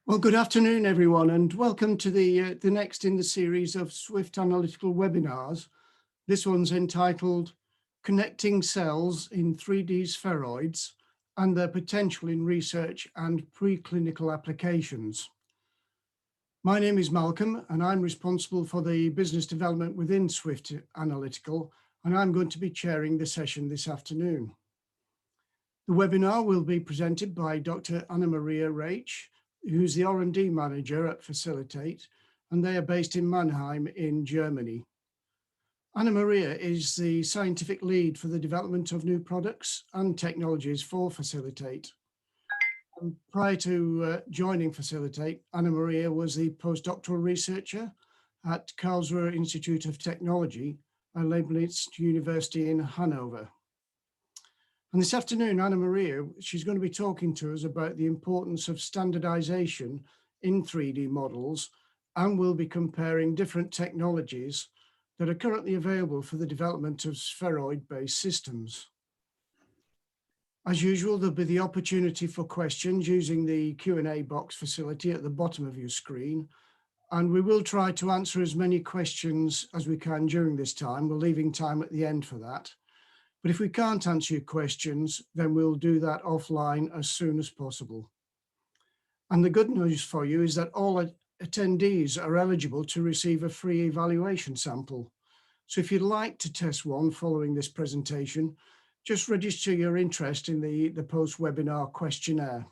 Well, good afternoon, everyone, and welcome to the next in the series of Swift Analytical webinars. This one's entitled Connecting Cells in 3D Spheroids and Their Potential in Research and Preclinical Applications. My name is Malcolm, and I'm responsible for the business development within Swift Analytical, and I'm going to be chairing the session this afternoon. The webinar will be presented by Dr. Anna Maria Rach, who's the R&D manager at Facilitate, and they are based in Mannheim in Germany. Anna Maria is the scientific lead for the development of new products and technologies for Facilitate. And prior to joining Facilitate, Anna Maria was the postdoctoral researcher at Karlsruhe Institute of Technology at Leibniz University in Hanover. And this afternoon, Anna Maria, she's going to be talking to us about the importance of standardization in 3D models, and we'll be comparing different technologies that are currently available for the development of spheroid-based systems. As usual, there'll be the opportunity for questions using the Q&A box facility at the bottom of your screen, and we will try to answer as many questions as we can during this time. We're leaving time at the end for that. But if we can't answer your questions, then we'll do that offline as soon as possible. And the good news for you is that all attendees are eligible to receive a free evaluation sample. So if you'd like to test one following this presentation, just register your interest in the post-webinar questionnaire.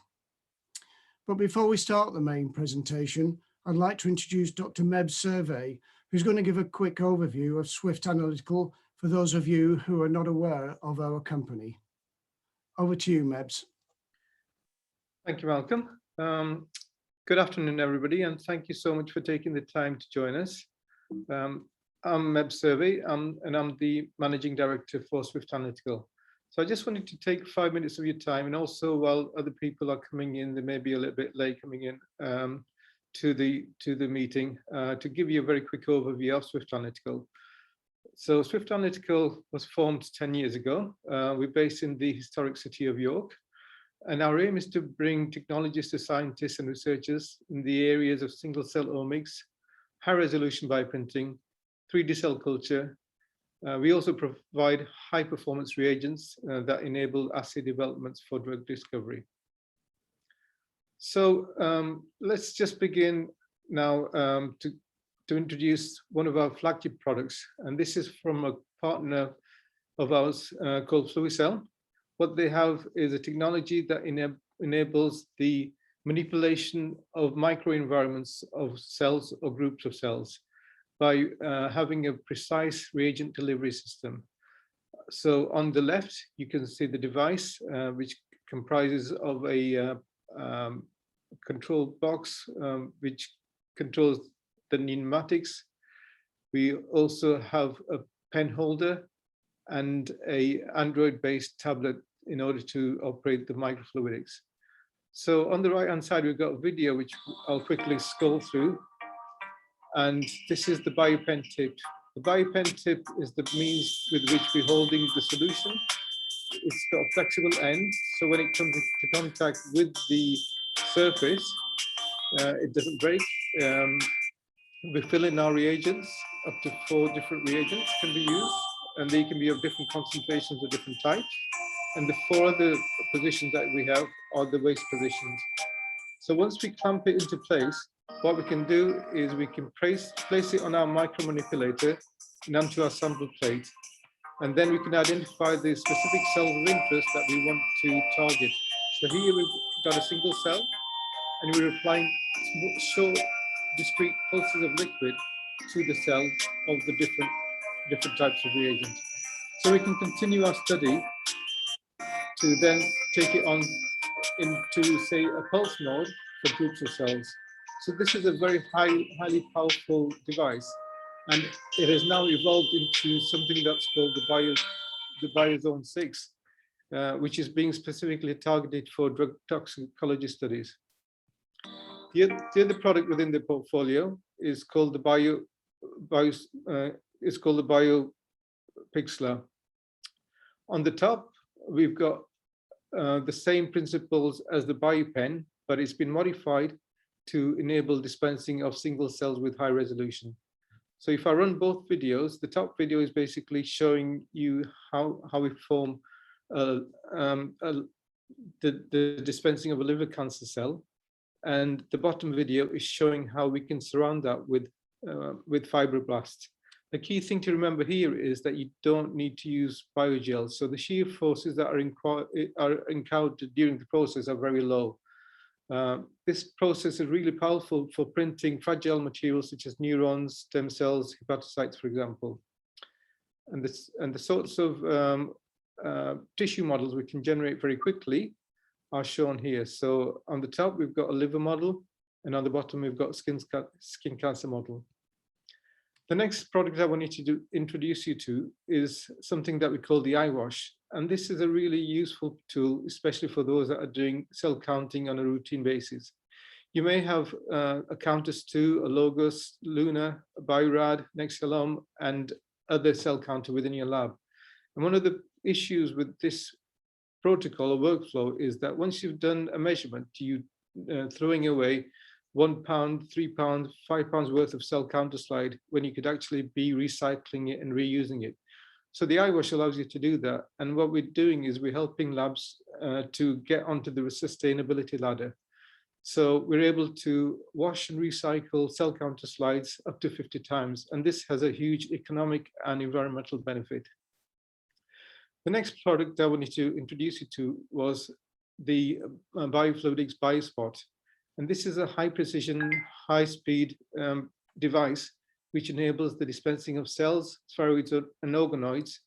But before we start the main presentation, I'd like to introduce Dr. Meb Survey, who's going to give a quick overview of Swift Analytical for those of you who are not aware of our company. Over to you, Mebs. Thank you, Malcolm. Good afternoon, everybody, and thank you so much for taking the time to join us. I'm Meb Survey, and I'm the Managing Director for Swift Analytical. So I just wanted to take 5 minutes of your time, and also while other people are coming in, they may be a little bit late coming in to the meeting, to give you a very quick overview of Swift Analytical. So Swift Analytical was formed 10 years ago. We're based in the historic city of York, and our aim is to bring technologies to scientists and researchers in the areas of single-cell omics, high-resolution bioprinting, 3D cell culture. We also provide high-performance reagents that enable assay developments for drug discovery. So let's just begin now to introduce one of our flagship products, and this is from a partner of ours called FluiCell. What they have is a technology that enables the manipulation of microenvironments of cells or groups of cells by having a precise reagent delivery system. So on the left, you can see the device, which comprises of a control box, which controls the pneumatics. We also have a pen holder and a Android-based tablet in order to operate the microfluidics. So on the right-hand side, we've got a video which I'll quickly scroll through. And this is the biopen tip. The biopen tip is the means with which we're holding the solution. It's got a flexible end, so when it comes into contact with the surface, it doesn't break. We fill in our reagents. Up to 4 different reagents can be used, and they can be of different concentrations of different types. And the 4 other positions that we have are the waste positions. So once we clamp it into place, what we can do is we can place it on our micro manipulator and onto our sample plate. And then we can identify the specific cells of interest that we want to target. So here we've got a single cell, and we're applying short, discrete pulses of liquid to the cell of the different types of reagents. So we can continue our study to then take it on into, say, a pulse mode for groups of cells. So this is a very highly powerful device, and it has now evolved into something that's called the Biozone 6, which is being specifically targeted for drug toxicology studies. The other product within the portfolio is called the BioPixlar. On the top, we've got the same principles as the BioPen, but it's been modified to enable dispensing of single cells with high resolution. So if I run both videos, the top video is basically showing you how we form the dispensing of a liver cancer cell. And the bottom video is showing how we can surround that with fibroblasts. The key thing to remember here is that you don't need to use biogels. So the shear forces that are encountered during the process are very low. This process is really powerful for printing fragile materials such as neurons, stem cells, hepatocytes, for example. And the sorts of tissue models we can generate very quickly are shown here. So on the top, we've got a liver model, and on the bottom, we've got skin cancer model. The next product I wanted to introduce you to is something that we call the iWash. And this is a really useful tool, especially for those that are doing cell counting on a routine basis. You may have a Countess 2, a Logos, Luna, a Biorad, Nexcelom, and other cell counter within your lab. And one of the issues with this protocol or workflow is that once you've done a measurement, you throwing away £1, £3, £5 worth of cell counter slide when you could actually be recycling it and reusing it. So the iWash allows you to do that. And what we're doing is we're helping labs to get onto the sustainability ladder. So we're able to wash and recycle cell counter slides up to 50 times. And this has a huge economic and environmental benefit. The next product I wanted to introduce you to was the Biofluidics BioSpot. And this is a high precision, high speed device, which enables the dispensing of cells, spheroids, and organoids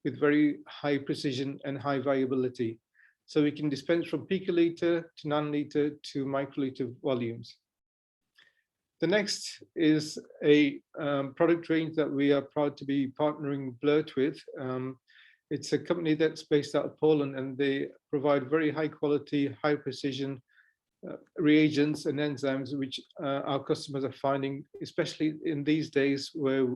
with very high precision and high viability. So we can dispense from picoliter to nanoliter to microliter volumes. The next is a product range that we are proud to be partnering Blurt with. It's a company that's based out of Poland, and they provide very high quality, high precision reagents and enzymes, which our customers are finding, especially in these days where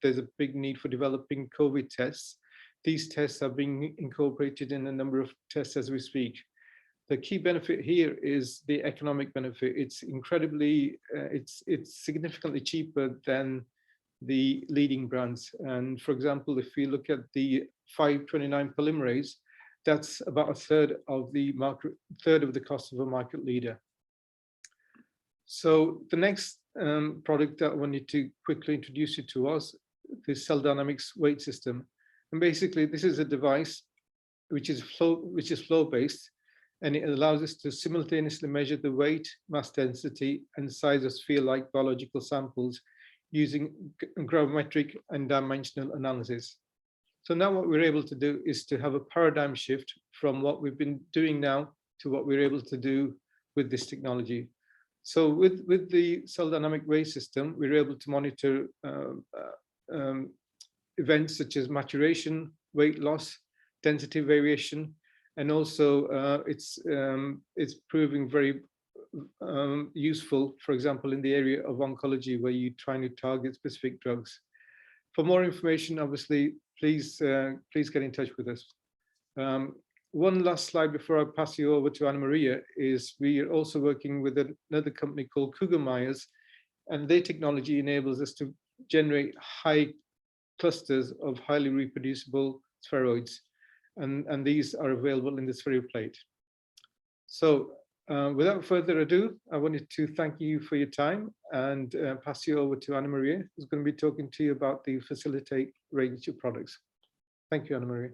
there's a big need for developing COVID tests. These tests are being incorporated in a number of tests as we speak. The key benefit here is the economic benefit. It's incredibly, it's significantly cheaper than the leading brands. And for example, if we look at the 529 polymerase, that's about a third of the cost of a market leader. So the next product that I wanted to quickly introduce you to was the Cell Dynamics weight system. And basically, this is a device which is flow-based, and it allows us to simultaneously measure the weight, mass density, and size of sphere-like biological samples using gravimetric and dimensional analysis. So now what we're able to do is to have a paradigm shift from what we've been doing now to what we're able to do with this technology. So with the cell dynamic weight system, we're able to monitor events such as maturation, weight loss, density variation, and also it's proving very useful, for example, in the area of oncology, where you're trying to target specific drugs. For more information, obviously, please get in touch with us. One last slide before I pass you over to Anna Maria is we are also working with another company called Cougar Myers, and their technology enables us to generate high clusters of highly reproducible spheroids, and these are available in the SpheroPlate. So without further ado, I wanted to thank you for your time and pass you over to Anna Maria, who's going to be talking to you about the Facilitate range of products. Thank you, Anna Maria.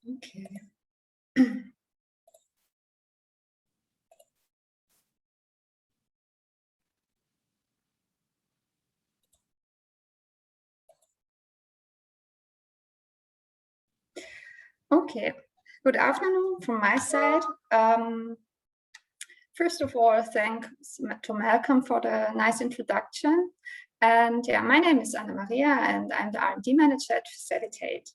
Okay. Okay, good afternoon from my side. First of all, thanks to Malcolm for the nice introduction. And yeah, my name is Anna Maria, and I'm the R&D manager at Facilitate.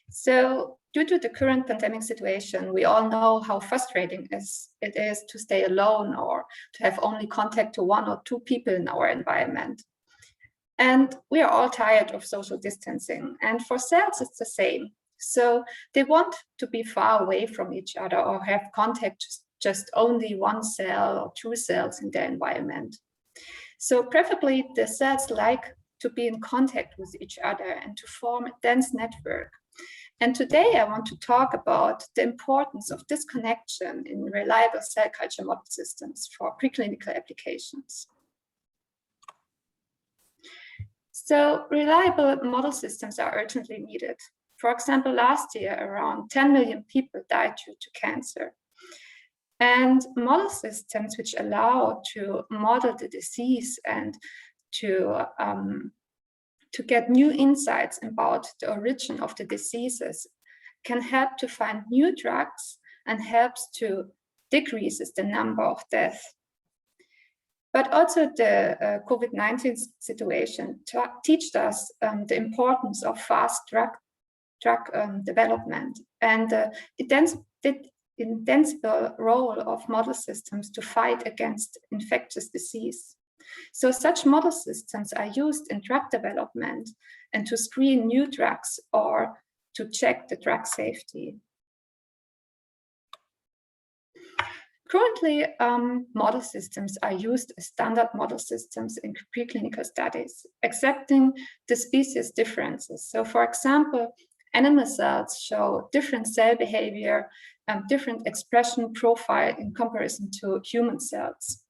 So due to the current pandemic situation, we all know how frustrating it is to stay alone or to have only contact to 1 or 2 people in our environment. And we are all tired of social distancing. And for cells, it's the same. So they want to be far away from each other or have contact just only one cell or two cells in their environment. So preferably the cells like to be in contact with each other and to form a dense network. And today I want to talk about the importance of this connection in reliable cell culture model systems for preclinical applications. So reliable model systems are urgently needed. For example, last year, around 10 million people died due to cancer. And model systems which allow to model the disease and to get new insights about the origin of the diseases can help to find new drugs and helps to decrease the number of deaths. But also the COVID-19 situation taught us the importance of fast drug development and the indispensable role of model systems to fight against infectious disease. So such model systems are used in drug development and to screen new drugs or to check the drug safety. Currently, model systems are used as standard model systems in preclinical studies, accepting the species differences. So for example, animal cells show different cell behavior and different expression profile in comparison to human cells.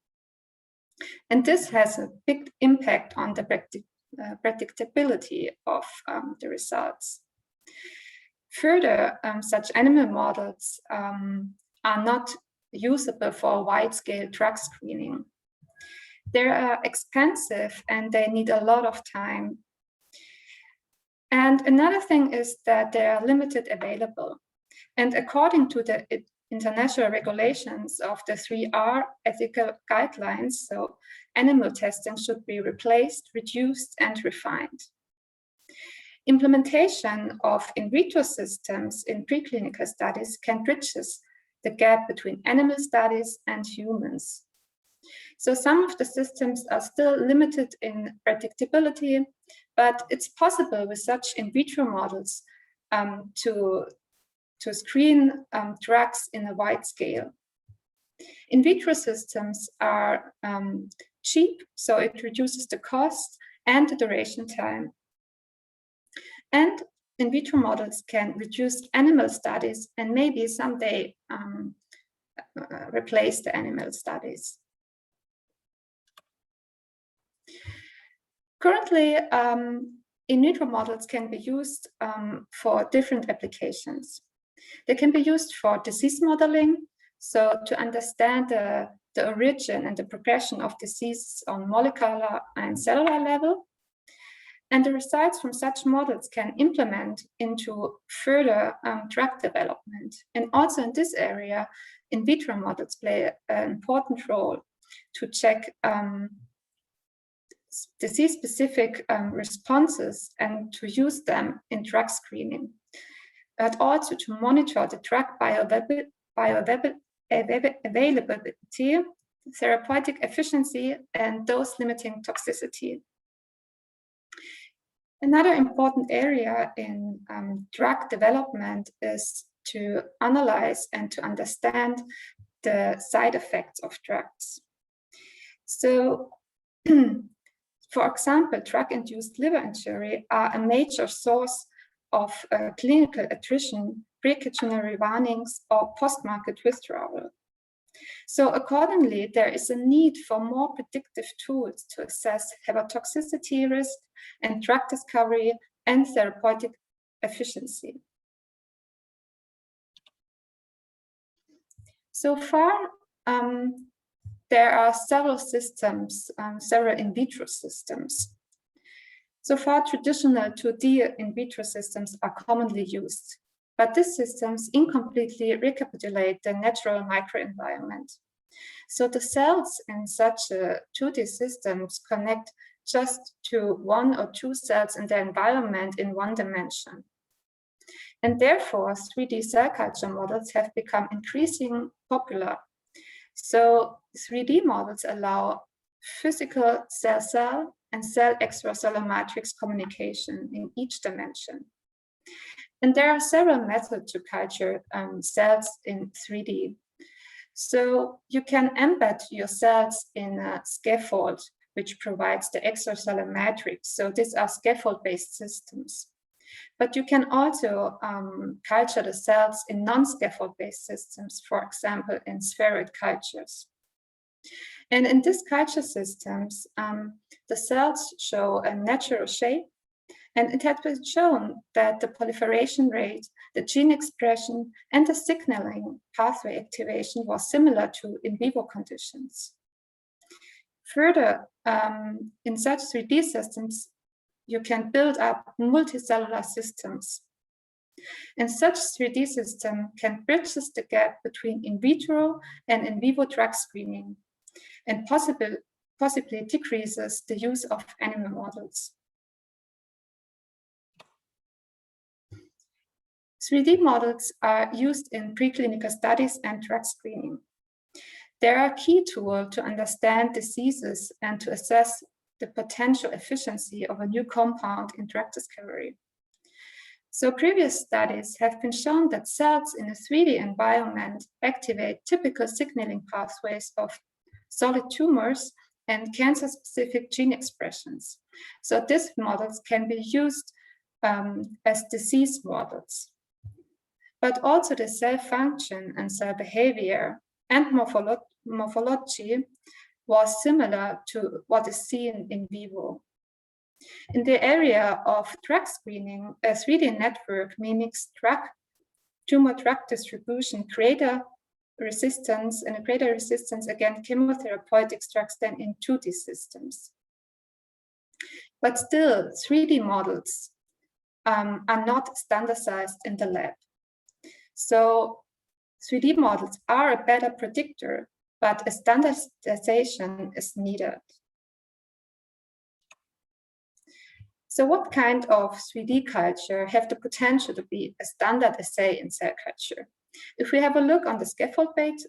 And this has a big impact on the predictability of the results. Further, such animal models are not usable for wide-scale drug screening. They are expensive and they need a lot of time. And another thing is that they are limited available. And according to the international regulations of the 3R ethical guidelines, so animal testing should be replaced, reduced, and refined. Implementation of in vitro systems in preclinical studies can bridge the gap between animal studies and humans. So some of the systems are still limited in predictability, but it's possible with such in vitro models to screen drugs in a wide scale. In vitro systems are cheap, so it reduces the cost and the duration time. And in vitro models can reduce animal studies and maybe someday replace the animal studies. Currently, in vitro models can be used for different applications. They can be used for disease modeling, so to understand the origin and the progression of disease on molecular and cellular level. And the results from such models can implement into further drug development. And also in this area, in vitro models play an important role to check disease-specific responses and to use them in drug screening, but also to monitor the drug bioavailability, therapeutic efficiency, and dose-limiting toxicity. Another important area in drug development is to analyze and to understand the side effects of drugs. So, for example, drug-induced liver injury are a major source of clinical attrition, precautionary warnings, or post-market withdrawal. So accordingly, there is a need for more predictive tools to assess hepatotoxicity risk and drug discovery and therapeutic efficiency. So far, there are several systems, several in vitro systems. So far, traditional 2D in vitro systems are commonly used, but these systems incompletely recapitulate the natural microenvironment. So the cells in such 2D systems connect just to one or two cells in the environment in one dimension. And therefore, 3D cell culture models have become increasingly popular. So 3D models allow physical cell-cell and cell extracellular matrix communication in each dimension. And there are several methods to culture cells in 3D. So you can embed your cells in a scaffold, which provides the extracellular matrix. So these are scaffold-based systems. But you can also culture the cells in non-scaffold-based systems, for example, in spheroid cultures. And in these culture systems, the cells show a natural shape, and it has been shown that the proliferation rate, the gene expression, and the signaling pathway activation was similar to in vivo conditions. Further, in such 3D systems, you can build up multicellular systems. And such 3D system can bridge the gap between in vitro and in vivo drug screening, and possibly decreases the use of animal models. 3D models are used in preclinical studies and drug screening. They are a key tool to understand diseases and to assess the potential efficiency of a new compound in drug discovery. So previous studies have been shown that cells in a 3D environment activate typical signaling pathways of solid tumors and cancer-specific gene expressions. So these models can be used as disease models. But also the cell function and cell behavior and morphology was similar to what is seen in vivo. In the area of drug screening, a 3D network mimics tumor drug distribution, greater resistance against chemotherapeutic drugs than in 2D systems. But still, 3D models are not standardized in the lab. So 3D models are a better predictor, but a standardization is needed. So what kind of 3D culture have the potential to be a standard assay in cell culture? If we have a look on the scaffold-based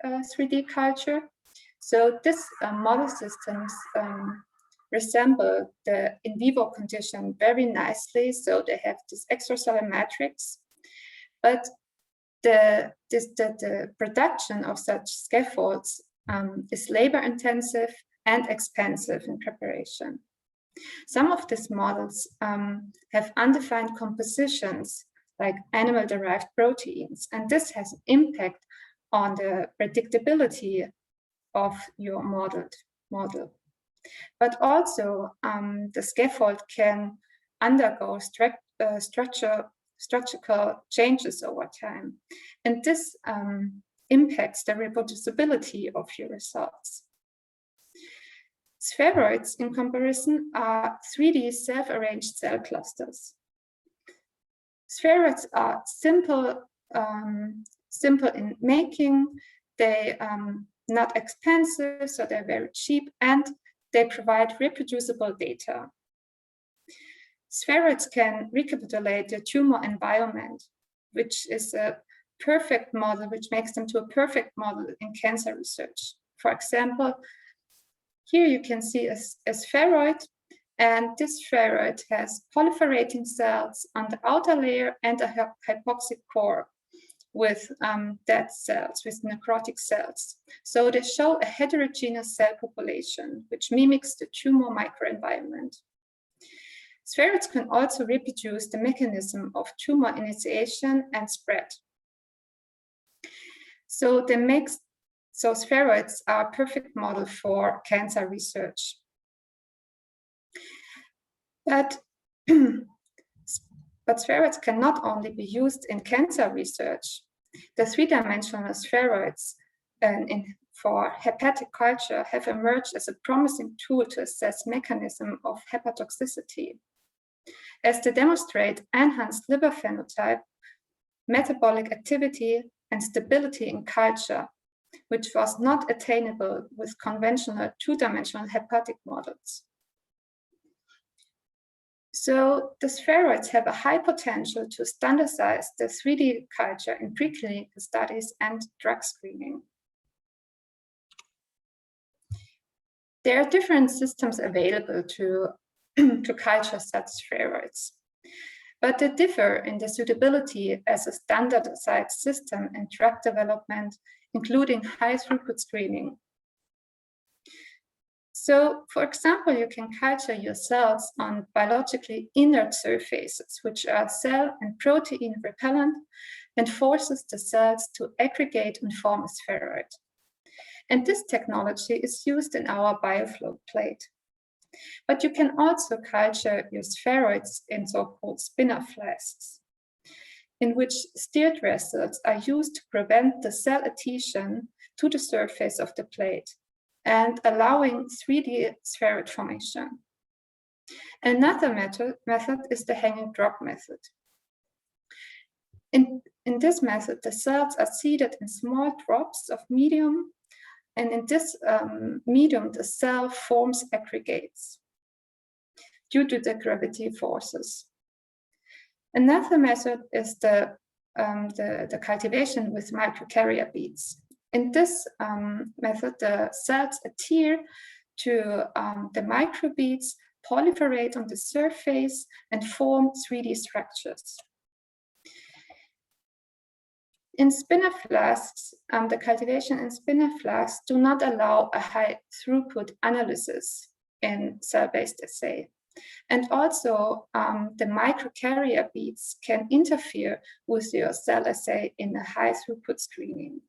3D culture, so this model systems resemble the in vivo condition very nicely. So they have this extracellular matrix, but the production of such scaffolds is labor intensive and expensive in preparation. Some of these models have undefined compositions like animal-derived proteins, and this has an impact on the predictability of your model. But also, the scaffold can undergo structural changes over time, and this impacts the reproducibility of your results. Spheroids, in comparison, are 3D self-arranged cell clusters. Spheroids are simple in making. They not expensive, so they're very cheap, and they provide reproducible data. Spheroids can recapitulate the tumor environment, which is a perfect model, which makes them to a perfect model in cancer research. For example, here you can see a spheroid, and this spheroid has proliferating cells on the outer layer and a hypoxic core with dead cells, with necrotic cells. So they show a heterogeneous cell population, which mimics the tumor microenvironment. Spheroids can also reproduce the mechanism of tumor initiation and spread. So spheroids are a perfect model for cancer research. But spheroids can not only be used in cancer research. The three-dimensional spheroids for hepatic culture have emerged as a promising tool to assess mechanism of hepatotoxicity, as they demonstrate enhanced liver phenotype, metabolic activity, and stability in culture, which was not attainable with conventional two-dimensional hepatic models. So the spheroids have a high potential to standardize the 3D culture in preclinical studies and drug screening. There are different systems available to culture such spheroids. but they differ in the suitability as a standardized system in drug development, including high throughput screening. So, for example, you can culture your cells on biologically inert surfaces, which are cell and protein repellent, and forces the cells to aggregate and form a spheroid. And this technology is used in our bioflow plate. But you can also culture your spheroids in so-called spinner flasks, in which steered vessels are used to prevent the cell adhesion to the surface of the plate and allowing 3D spheroid formation. Another method is the hanging drop method. In this method, the cells are seeded in small drops of medium, and in this medium, the cell forms aggregates due to the gravity forces. Another method is the cultivation with microcarrier beads. In this method, the cells adhere to the microbeads, proliferate on the surface, and form 3D structures. In spinner flasks, the cultivation in spinner flasks do not allow a high throughput analysis in cell-based assay. And also, the microcarrier beads can interfere with your cell assay in a high throughput screening.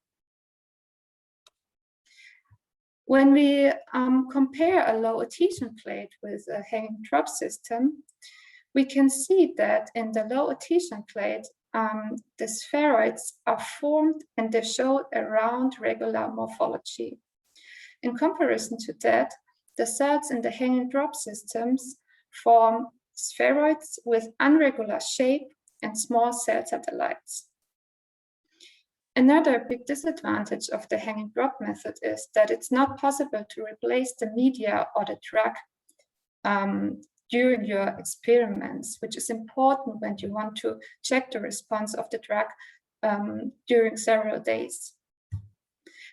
When we compare a low adhesion plate with a hanging drop system, we can see that in the low adhesion plate, the spheroids are formed and they show a round regular morphology. In comparison to that, the cells in the hanging drop systems form spheroids with irregular shape and small cell satellites. Another big disadvantage of the hanging drop method is that it's not possible to replace the media or the drug during your experiments, which is important when you want to check the response of the drug during several days.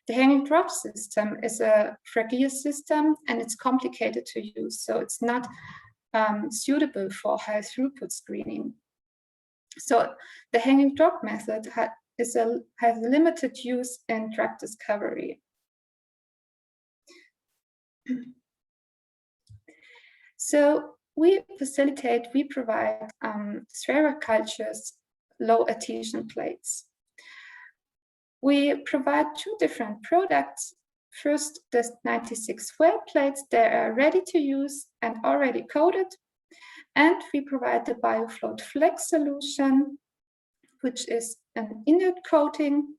The hanging drop system is a fragile system and it's complicated to use, so it's not suitable for high throughput screening. So the hanging drop method has limited use in drug discovery. So we provide spheroid cultures, low adhesion plates. We provide two different products. First, the 96 well plates, they are ready to use and already coated. And we provide the BioFloat Flex solution, which is an inert coating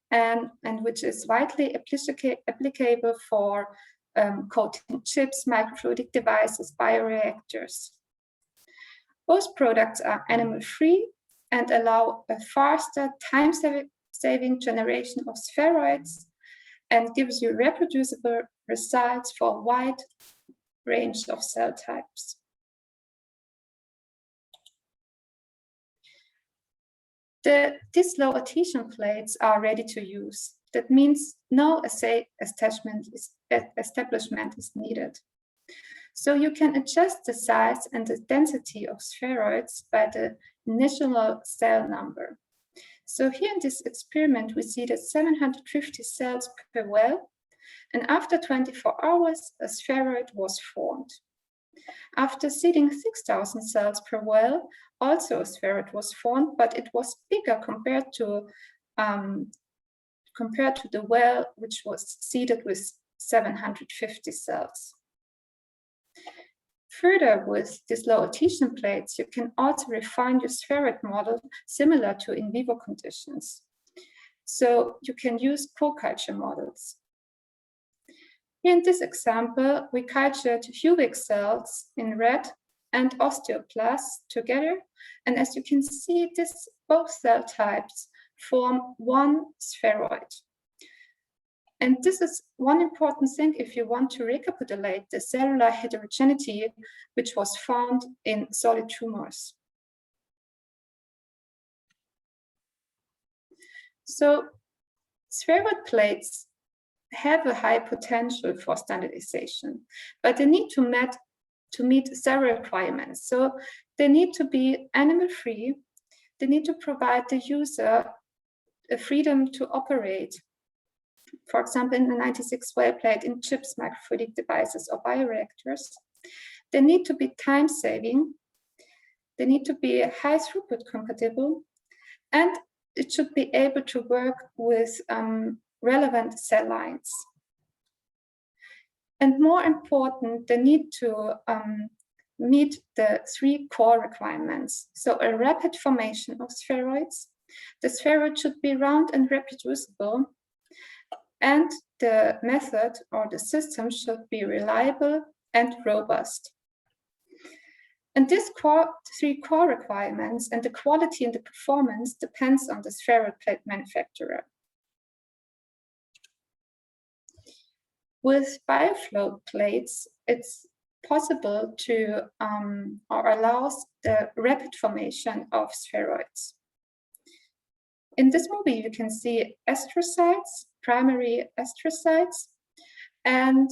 and which is widely applicable for coating chips, microfluidic devices, bioreactors. Both products are animal-free and allow a faster, time-saving generation of spheroids and gives you reproducible results for a wide range of cell types. These low adhesion plates are ready to use. That means no assay establishment is needed. So you can adjust the size and the density of spheroids by the initial cell number. So here in this experiment, we see that 750 cells per well, and after 24 hours, a spheroid was formed. After seeding 6,000 cells per well, also a spheroid was formed, but it was bigger compared to the well which was seeded with 750 cells. Further, with these low adhesion plates, you can also refine your spheroid model similar to in vivo conditions. So you can use co-culture models. Here in this example, we cultured Huvic cells in red and osteoblasts together. And as you can see, both cell types form one spheroid. And this is one important thing if you want to recapitulate the cellular heterogeneity which was found in solid tumors. So spheroid plates have a high potential for standardization, but they need to meet to meet several requirements. So they need to be animal-free. They need to provide the user a freedom to operate. For example, in the 96 well plate, in chips, microfluidic devices, or bioreactors. They need to be time-saving. They need to be high throughput compatible, and it should be able to work with relevant cell lines. And more important, they need to meet the 3 core requirements. So a rapid formation of spheroids. The spheroid should be round and reproducible, and the method or the system should be reliable and robust. And these 3 core requirements and the quality and the performance depends on the spheroid plate manufacturer. With bioflow plates, it's possible to or allows the rapid formation of spheroids. In this movie, you can see astrocytes, primary astrocytes, and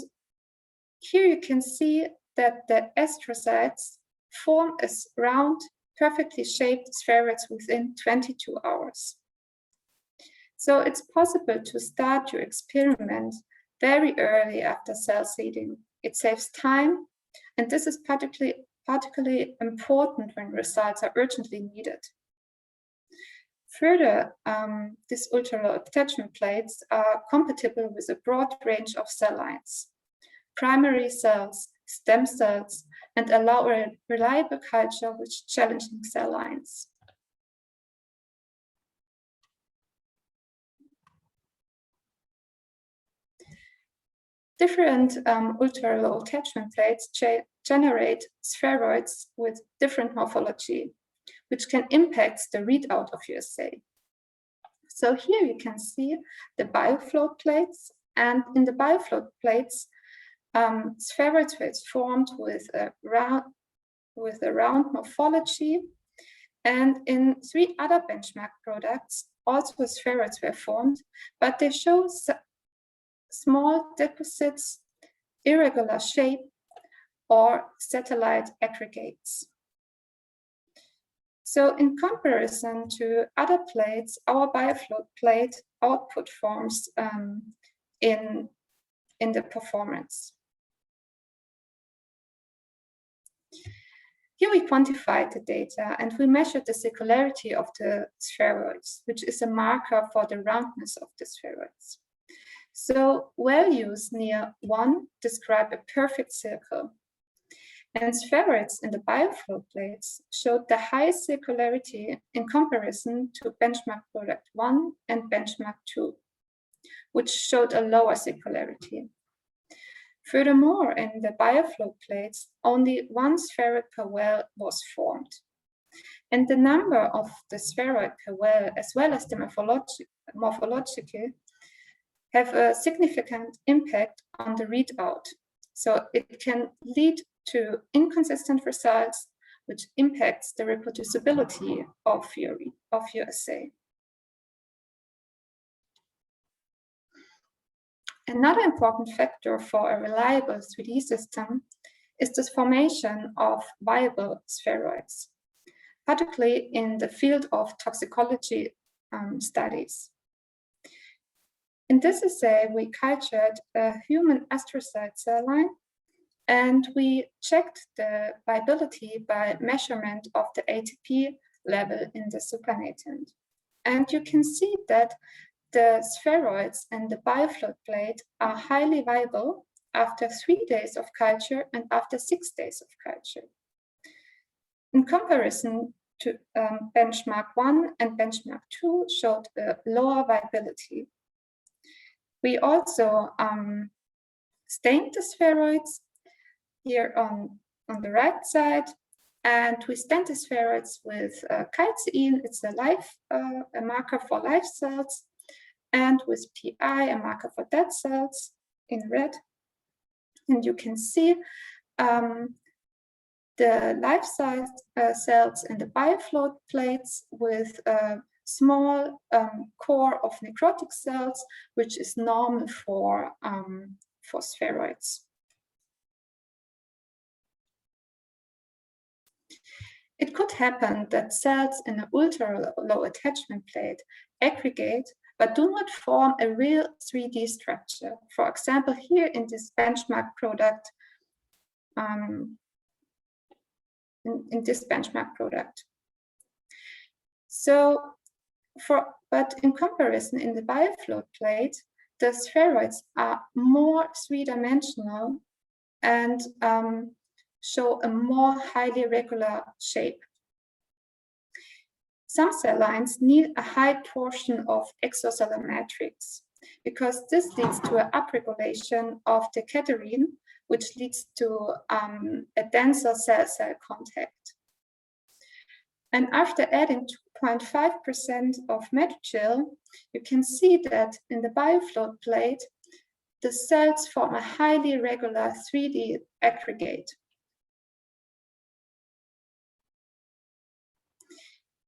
here you can see that the astrocytes form as round, perfectly shaped spheroids within 22 hours. So it's possible to start your experiment very early after cell seeding. It saves time, and this is particularly important when results are urgently needed. Further, these ultra-low attachment plates are compatible with a broad range of cell lines, primary cells, stem cells, and allow a reliable culture with challenging cell lines. Different ultra-low attachment plates generate spheroids with different morphology, which can impact the readout of your assay. So here you can see the bioflow plates, and in the bioflow plates, spheroids were formed with a round morphology, and in 3 other benchmark products, also spheroids were formed, but they show small deposits, irregular shape, or satellite aggregates. So in comparison to other plates, our bioflow plate outperforms in the performance. Here we quantified the data and we measured the circularity of the spheroids, which is a marker for the roundness of the spheroids. So values near 1 describe a perfect circle. And spheroids in the bioflow plates showed the highest circularity in comparison to benchmark product 1 and benchmark 2, which showed a lower circularity. Furthermore, in the bioflow plates, only 1 spheroid per well was formed. And the number of the spheroid per well, as well as the morphological, have a significant impact on the readout. So it can lead to inconsistent results, which impacts the reproducibility of your assay. Another important factor for a reliable 3D system is the formation of viable spheroids, particularly in the field of toxicology studies. In this assay, we cultured a human astrocyte cell line, and we checked the viability by measurement of the ATP level in the supernatant. And you can see that the spheroids and the bioflow plate are highly viable after 3 days of culture and after 6 days of culture. In comparison to benchmark 1 and benchmark 2 showed a lower viability. We also stained the spheroids here on the right side, and we stained the spheroids with casein, it's a marker for live cells, and with PI, a marker for dead cells in red. And you can see the life-sized cells in the bioflow plates with a small core of necrotic cells, which is normal for spheroids. It could happen that cells in an ultra-low attachment plate aggregate but do not form a real 3D structure. For example, here in this benchmark product, But in comparison, in the biofloat plate, the spheroids are more three-dimensional and show a more highly regular shape. Some cell lines need a high portion of extracellular matrix because this leads to an upregulation of the cadherin, which leads to a denser cell-cell contact. And after adding 2.5% of Medgel, you can see that in the biofloat plate, the cells form a highly regular 3D aggregate.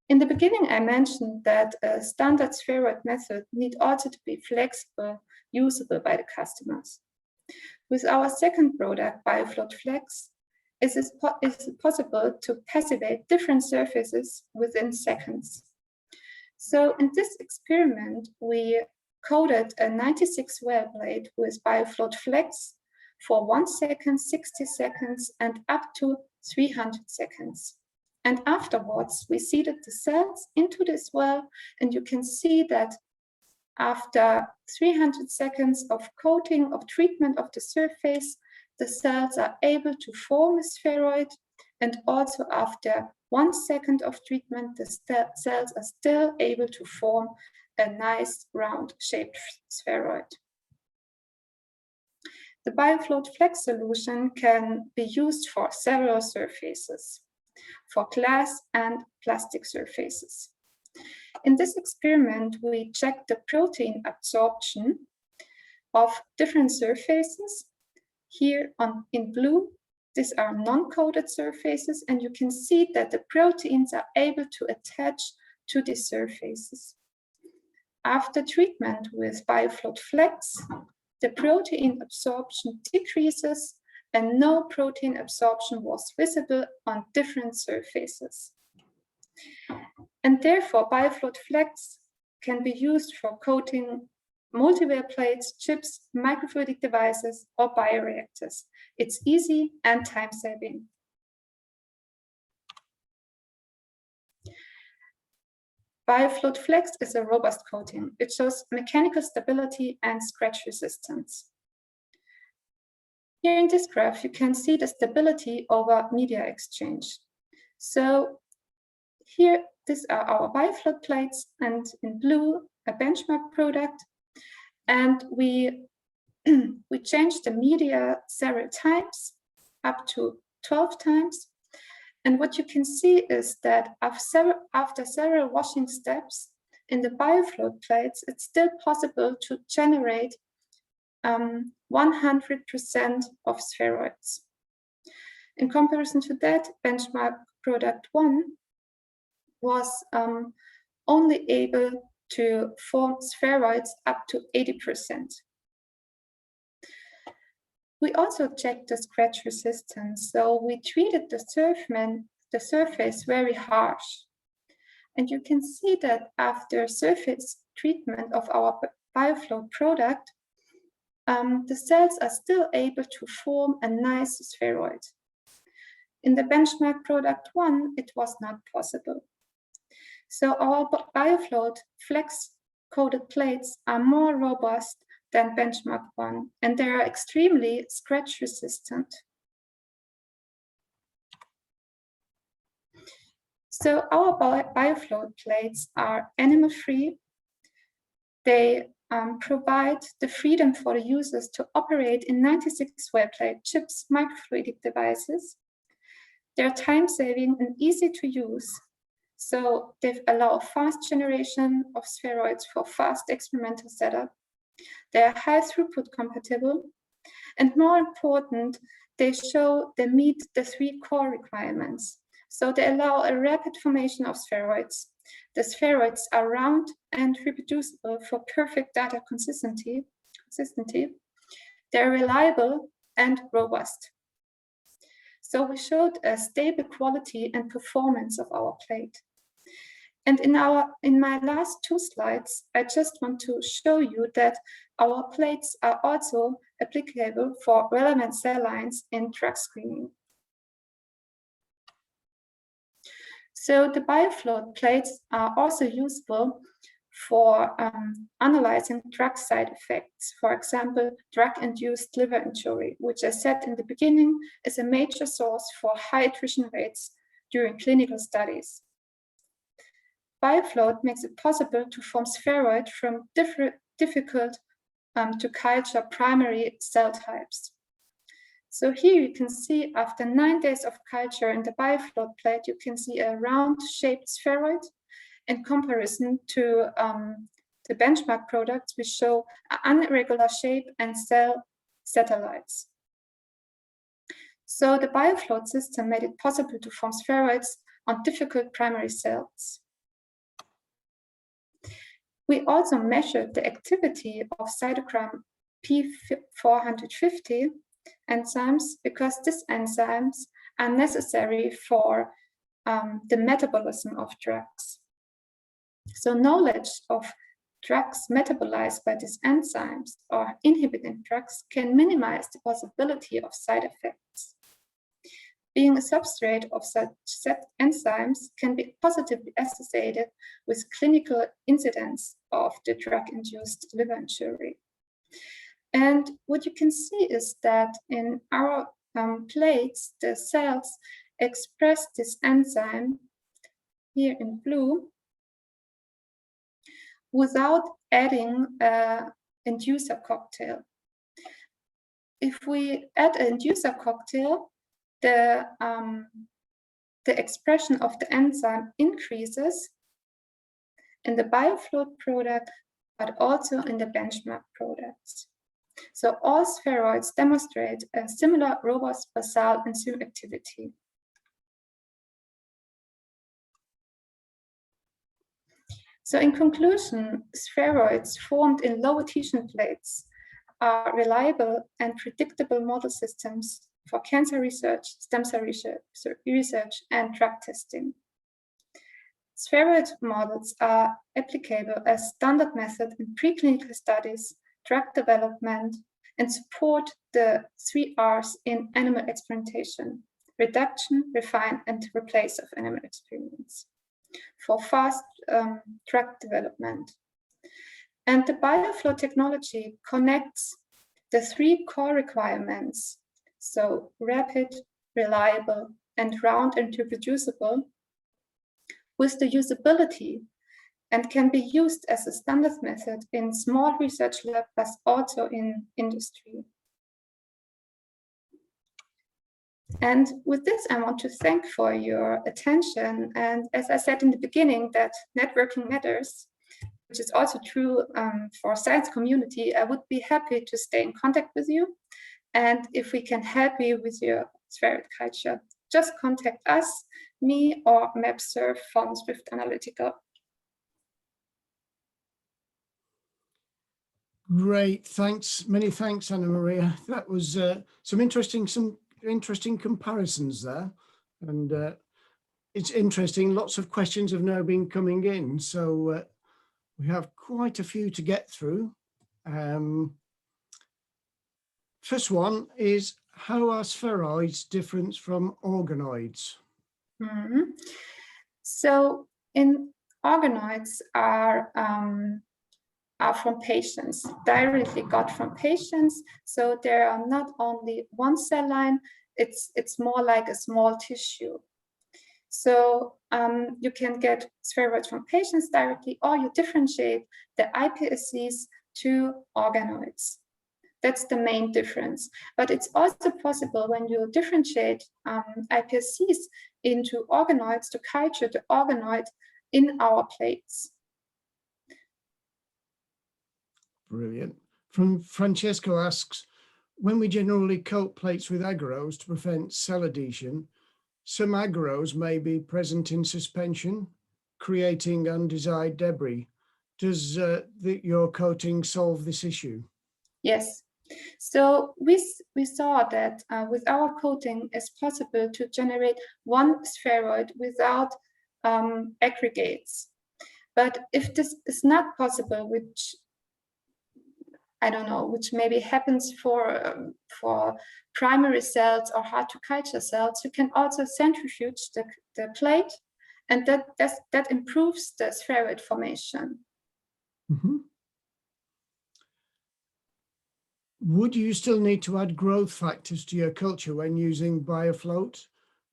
In the beginning, I mentioned that a standard spheroid method need also to be flexible, usable by the customers. With our second product, BioFloat Flex, it is possible to passivate different surfaces within seconds. So in this experiment, we coated a 96 well plate with BioFloat Flex for 1 second, 60 seconds, and up to 300 seconds. And afterwards, we seeded the cells into this well, and you can see that after 300 seconds of coating, of treatment of the surface, the cells are able to form a spheroid, and also after 1 second of treatment, the cells are still able to form a nice round-shaped spheroid. The BioFloat Flex solution can be used for several surfaces, for glass and plastic surfaces. In this experiment, we checked the protein absorption of different surfaces. Here in blue, these are non-coated surfaces, and you can see that the proteins are able to attach to these surfaces. After treatment with BioFloat Flex, the protein absorption decreases and no protein absorption was visible on different surfaces. And therefore, BioFloat Flex can be used for coating multi-well plates, chips, microfluidic devices, or bioreactors. It's easy and time-saving. BioFloat Flex is a robust coating. It shows mechanical stability and scratch resistance. Here in this graph, you can see the stability over media exchange. So here, these are our BioFloat plates, and in blue, a benchmark product. And we changed the media several times, up to 12 times. And what you can see is that after several washing steps in the BioFloat plates, it's still possible to generate 100% of spheroids. In comparison to that, benchmark product 1 was only able to form spheroids up to 80%. We also checked the scratch resistance. So we treated the surface very harsh. And you can see that after surface treatment of our BioFloat product, the cells are still able to form a nice spheroid. In the benchmark product 1, it was not possible. So our BioFloat Flex coated plates are more robust than benchmark 1, and they are extremely scratch resistant. So our BioFloat plates are animal-free. They provide the freedom for the users to operate in 96 well plate chips, microfluidic devices. They're time-saving and easy to use. So they allow fast generation of spheroids for fast experimental setup. They are high throughput compatible. And more important, they meet the 3 core requirements. So they allow a rapid formation of spheroids. The spheroids are round and reproducible for perfect data consistency. They're reliable and robust. So we showed a stable quality and performance of our plate. And in my last 2 slides, I just want to show you that our plates are also applicable for relevant cell lines in drug screening. So the biofloat plates are also useful for analyzing drug side effects. For example, drug-induced liver injury, which I said in the beginning is a major source for high attrition rates during clinical studies. Biofloat makes it possible to form spheroid from difficult to culture primary cell types. So here you can see after 9 days of culture in the biofloat plate, you can see a round-shaped spheroid in comparison to the benchmark products, which show an irregular shape and cell satellites. So the biofloat system made it possible to form spheroids on difficult primary cells. We also measured the activity of cytochrome P450 enzymes because these enzymes are necessary for the metabolism of drugs. So knowledge of drugs metabolized by these enzymes or inhibiting drugs can minimize the possibility of side effects. Being a substrate of such enzymes can be positively associated with clinical incidence of the drug-induced liver injury. And what you can see is that in our plates, the cells express this enzyme here in blue without adding an inducer cocktail. If we add an inducer cocktail, the expression of the enzyme increases in the biofloat product, but also in the benchmark products. So all spheroids demonstrate a similar robust basal enzyme activity. So in conclusion, spheroids formed in low adhesion plates are reliable and predictable model systems for cancer research, stem cell research, and drug testing. Spheroid models are applicable as standard method in preclinical studies, drug development, and support the 3 R's in animal experimentation: reduction, refine, and replace of animal experiments for fast drug development. And the bioflow technology connects the 3 core requirements, so rapid, reliable, and round and reproducible, with the usability, and can be used as a standard method in small research labs, but also in industry. And with this, I want to thank for your attention. And as I said in the beginning, that networking matters, which is also true for science community. I would be happy to stay in contact with you. And if we can help you with your spheroid culture, just contact us, me, or MapServe from Swift Analytical. Great, thanks, many thanks, Anna Maria. That was some interesting comparisons there, and it's interesting. Lots of questions have now been coming in, so we have quite a few to get through. First one is, how are spheroids different from organoids? Mm-hmm. So organoids are from patients, directly got from patients. So there are not only one cell line, it's more like a small tissue. So you can get spheroids from patients directly, or you differentiate the iPSCs to organoids. That's the main difference. But it's also possible when you differentiate iPSCs into organoids to culture the organoid in our plates. Brilliant. From Francesco asks, when we generally coat plates with agarose to prevent cell adhesion, some agarose may be present in suspension, creating undesired debris. Does your coating solve this issue? Yes. So we saw that with our coating, it's possible to generate one spheroid without aggregates. But if this is not possible, which I don't know, which maybe happens for primary cells or hard to culture cells, you can also centrifuge the plate, and that improves the spheroid formation. Mm-hmm. Would you still need to add growth factors to your culture when using BioFloat,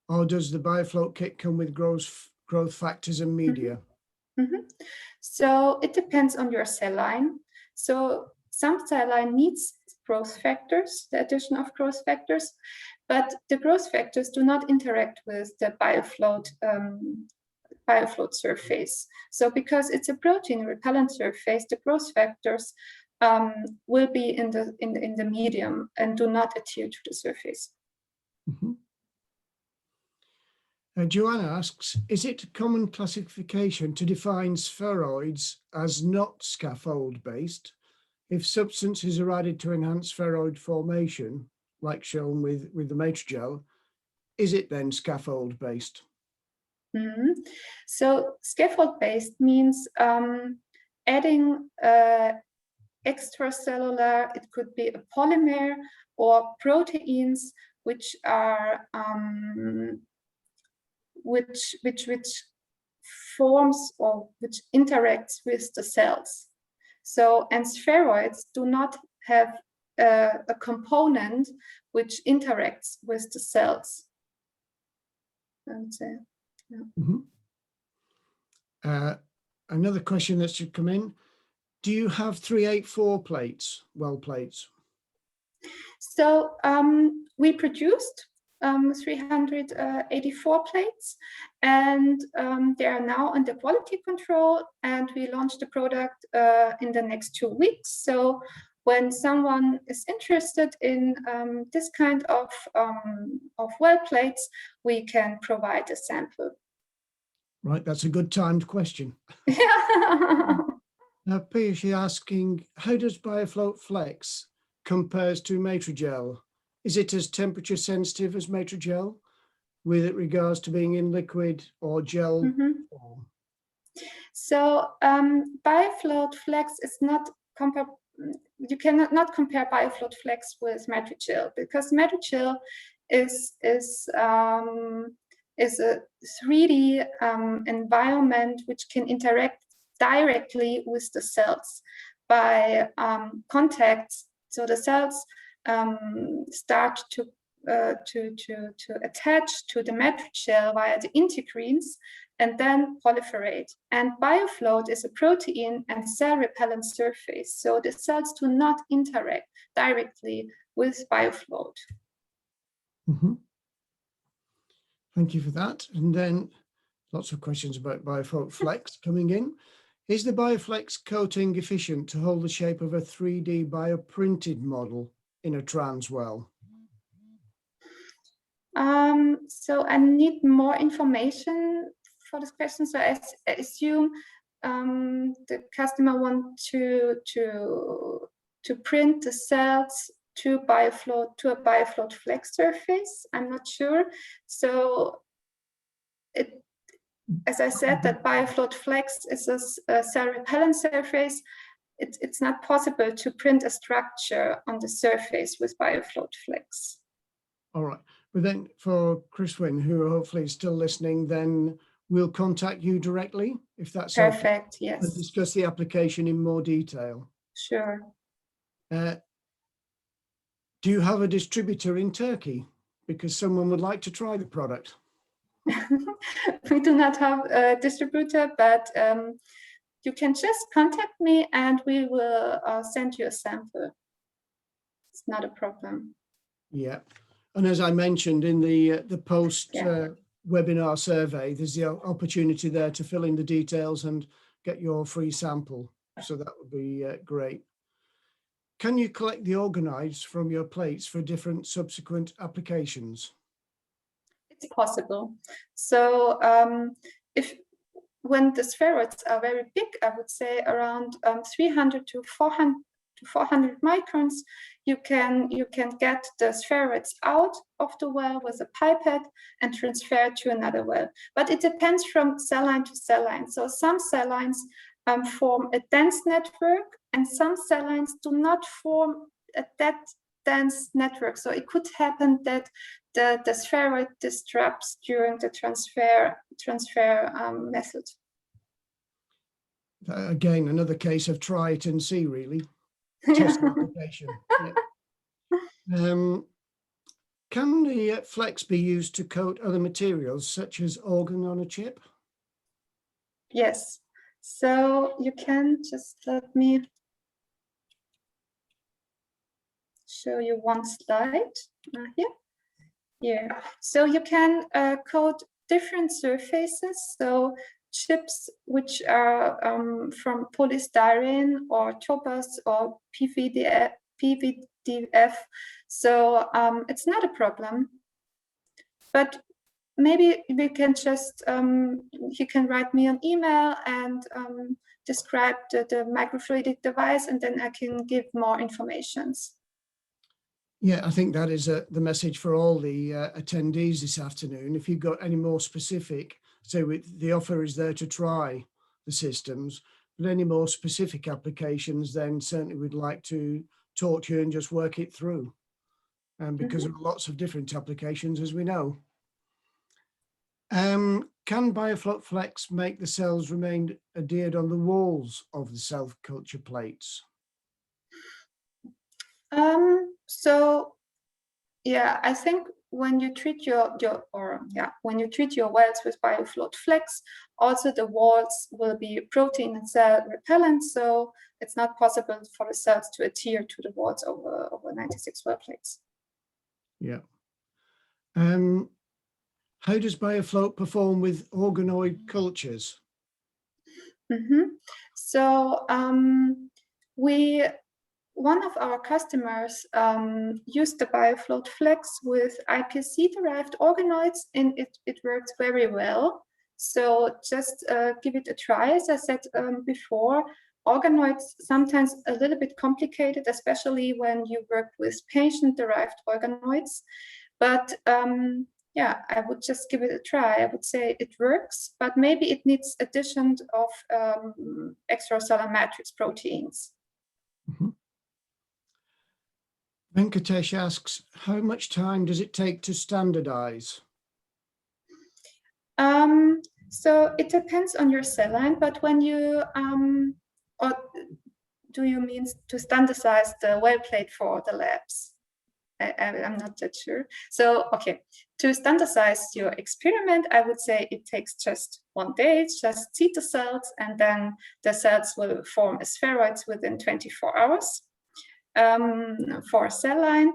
or does the BioFloat kit come with growth factors and media? Mm-hmm. So it depends on your cell line. So some cell line needs growth factors, the addition of growth factors, but the growth factors do not interact with the BioFloat surface. So because it's a protein repellent surface, the growth factors will be in the medium and do not adhere to the surface. Mm-hmm. Joanna asks, is it a common classification to define spheroids as not scaffold-based if substances are added to enhance spheroid formation, like shown with the matrigel? Is it then scaffold-based? Mm-hmm. So scaffold-based means adding extracellular, it could be a polymer or proteins which are which forms or which interacts with the cells. So, and spheroids do not have a component which interacts with the cells. I would say. Yeah. Mm-hmm. Another question that should come in. Do you have 384 plates, well plates? So we produced 384 plates, and they are now under quality control, and we launched the product in the next 2 weeks. So when someone is interested in this kind of well plates, we can provide a sample. Right, that's a good timed question. Now, Piyush is asking, how does BioFloat Flex compares to matrigel? Is it as temperature sensitive as matrigel with regards to being in liquid or gel form? So BioFloat Flex is not comparable. You cannot not compare BioFloat Flex with matrigel, because matrigel is a 3D environment which can interact directly with the cells by contacts. So the cells start to attach to the matrigel via the integrins and then proliferate. And BioFloat is a protein and cell repellent surface, so the cells do not interact directly with BioFloat. Mm-hmm. Thank you for that. And then lots of questions about BioFloat Flex coming in. Is the BioFlex coating efficient to hold the shape of a 3D bioprinted model in a trans well? So I need more information for this question. So I assume the customer wants to print the cells to a BioFloat Flex surface. I'm not sure. So as I said, that BioFloat Flex is a cell repellent surface. It's not possible to print a structure on the surface with BioFloat Flex. All right. But then for Chris Wynn, who hopefully is still listening, then we'll contact you directly, if that's perfect. Okay, yes. and discuss the application in more detail. Sure. Do you have a distributor in Turkey? Because someone would like to try the product. We do not have a distributor, but you can just contact me and we will send you a sample. It's not a problem. Yeah. And as I mentioned in the post webinar survey, there's the opportunity there to fill in the details and get your free sample. So that would be great. Can you collect the organoids from your plates for different subsequent applications? It's possible. So when the spheroids are very big, I would say around 300 to 400 to 400 microns, you can get the spheroids out of the well with a pipette and transfer to another well. But it depends from cell line to cell line. So some cell lines form a dense network, and some cell lines do not form that dense network. So it could happen that the spheroid disrupts during the transfer method. Again, another case of try it and see, really. Test application. Yeah. Can the flex be used to coat other materials, such as organ on a chip? Yes. So you can just let me show you one slide here. Yeah. So you can coat different surfaces. So chips which are from polystyrene or topaz or PVDF. So it's not a problem. But maybe we can just, you can write me an email and describe the microfluidic device, and then I can give more informations. Yeah, I think that is the message for all the attendees this afternoon. If you've got any more specific, so the offer is there to try the systems, but any more specific applications, then certainly we'd like to talk to you and just work it through. Because there are lots of different applications, as we know. Can BioFloat Flex make the cells remain adhered on the walls of the cell culture plates? So yeah, I think when you treat your wells with BioFloat Flex, also the walls will be protein and cell repellent, so it's not possible for the cells to adhere to the walls over 96 well plates. Yeah. How does BioFloat perform with organoid cultures? So one of our customers used the BioFloat Flex with iPSC-derived organoids, and it works very well. So just give it a try. As I said before, organoids sometimes a little bit complicated, especially when you work with patient-derived organoids. But yeah, I would just give it a try. I would say it works, but maybe it needs addition of extracellular matrix proteins. Venkatesh asks, how much time does it take to standardize? So it depends on your cell line, but when you, or do you mean to standardize the well plate for the labs? I'm not that sure. So, okay, to standardize your experiment, I would say it takes just 1 day, just seed the cells, and then the cells will form as spheroids within 24 hours. For a cell line,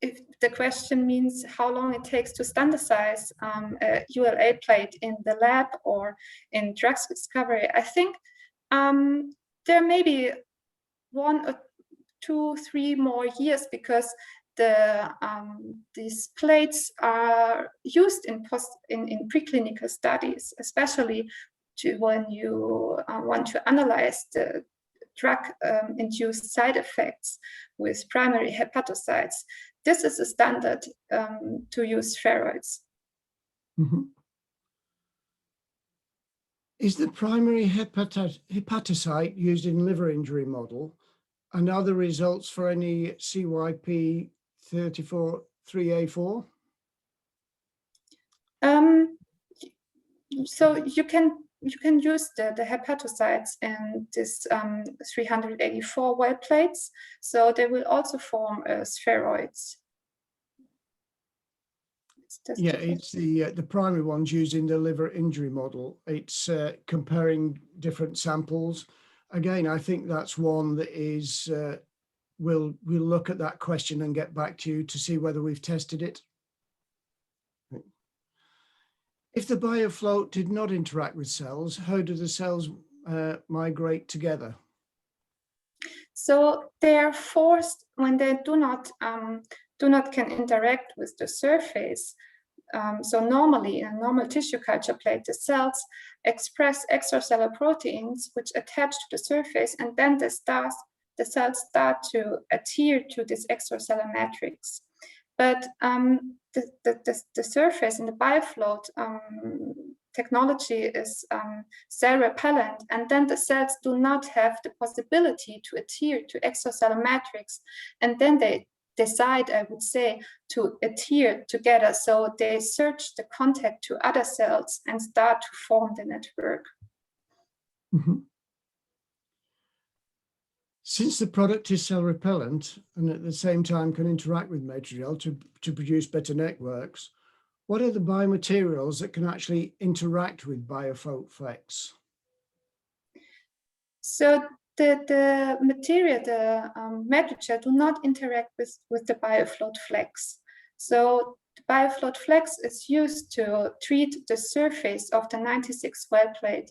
if the question means how long it takes to standardize a ULA plate in the lab or in drugs discovery, I think there may be 1 or 2, 3 more years, because these plates are used in preclinical studies, especially when you want to analyze the drug-induced side effects with primary hepatocytes. This is a standard to use spheroids. Is the primary hepatocyte used in liver injury model, and are the results for any CYP3A4? So you can use the hepatocytes in this 384 well plates, so they will also form spheroids. Yeah, it's the primary ones used in the liver injury model. It's comparing different samples. Again, I think that's one that is, we'll look at that question and get back to you to see whether we've tested it. If the BioFloat did not interact with cells, how do the cells migrate together? So they are forced when they do not can interact with the surface. so normally in a normal tissue culture plate, the cells express extracellular proteins which attach to the surface, and then the cells start to adhere to this extracellular matrix. But the surface in the biofloat technology is cell repellent, and then the cells do not have the possibility to adhere to extracellular matrix, and then they decide, I would say, to adhere together. So they search the contact to other cells and start to form the network. Mm-hmm. Since the product is cell repellent and at the same time can interact with material to produce better networks, what are the biomaterials that can actually interact with biofloat flex? So the material, the matrix do not interact with the biofloat flex. So the biofloat flex is used to treat the surface of the 96 well plate,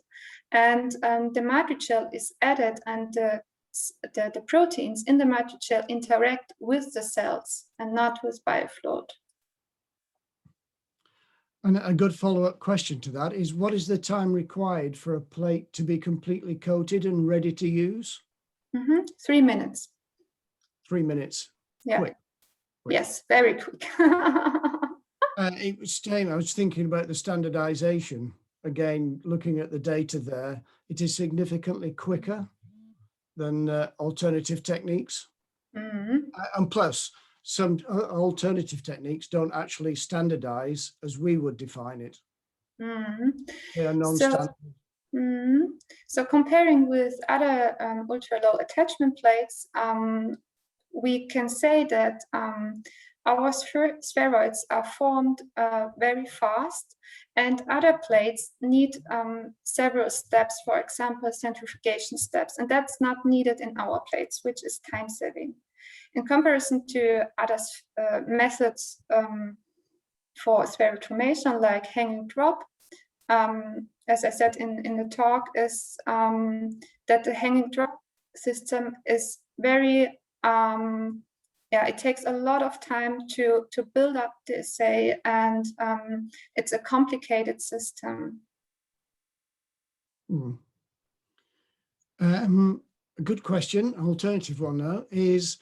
and the matricial is added, and the proteins in the matricial interact with the cells and not with biofloat. And a good follow-up question to that is, what is the time required for a plate to be completely coated and ready to use? 3 minutes. 3 minutes. Yeah. Quick. Yes, very quick. It was I was thinking about the standardization. Again, looking at the data there, it is significantly quicker than alternative techniques. And plus, some alternative techniques don't actually standardize as we would define it. They are non-standard. So comparing with other ultra-low attachment plates, we can say that our spheroids are formed very fast, and other plates need several steps, for example, centrifugation steps, and that's not needed in our plates, which is time-saving. In comparison to other methods for spheroid formation, like hanging drop, as I said in the talk, is that the hanging drop system is very, it takes a lot of time to build up the assay, and it's a complicated system. A good question, alternative one now, is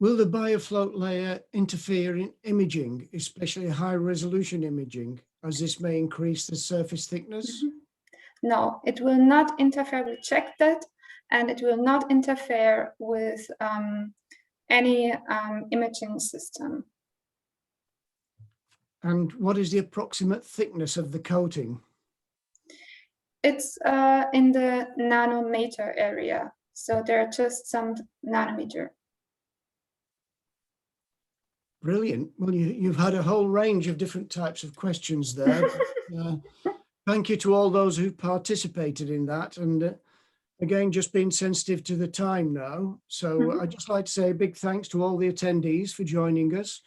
will the biofloat layer interfere in imaging, especially high resolution imaging, as this may increase the surface thickness? No, it will not interfere. We checked that, and it will not interfere with any imaging system. And what is the approximate thickness of the coating? It's in the nanometer area. So there are just some nanometer. Brilliant. Well, you've had a whole range of different types of questions there. Thank you to all those who participated in that. And again, just being sensitive to the time now. So I'd just like to say a big thanks to all the attendees for joining us.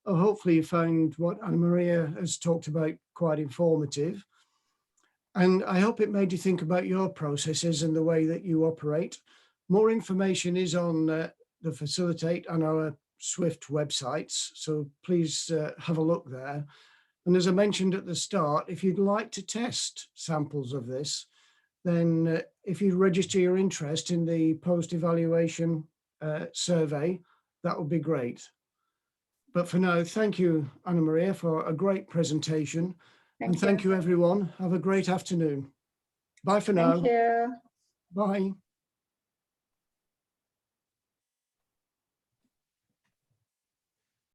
Hopefully you found what Anna Maria has talked about quite informative. And I hope it made you think about your processes and the way that you operate. More information is on the Facilitate and our Swift websites, so please have a look there. And as I mentioned at the start, if you'd like to test samples of this, then if you register your interest in the post-evaluation survey, that would be great. But for now, thank you, Anna Maria, for a great presentation. Thank you, everyone. Have a great afternoon. Bye for now. Thank you. Bye.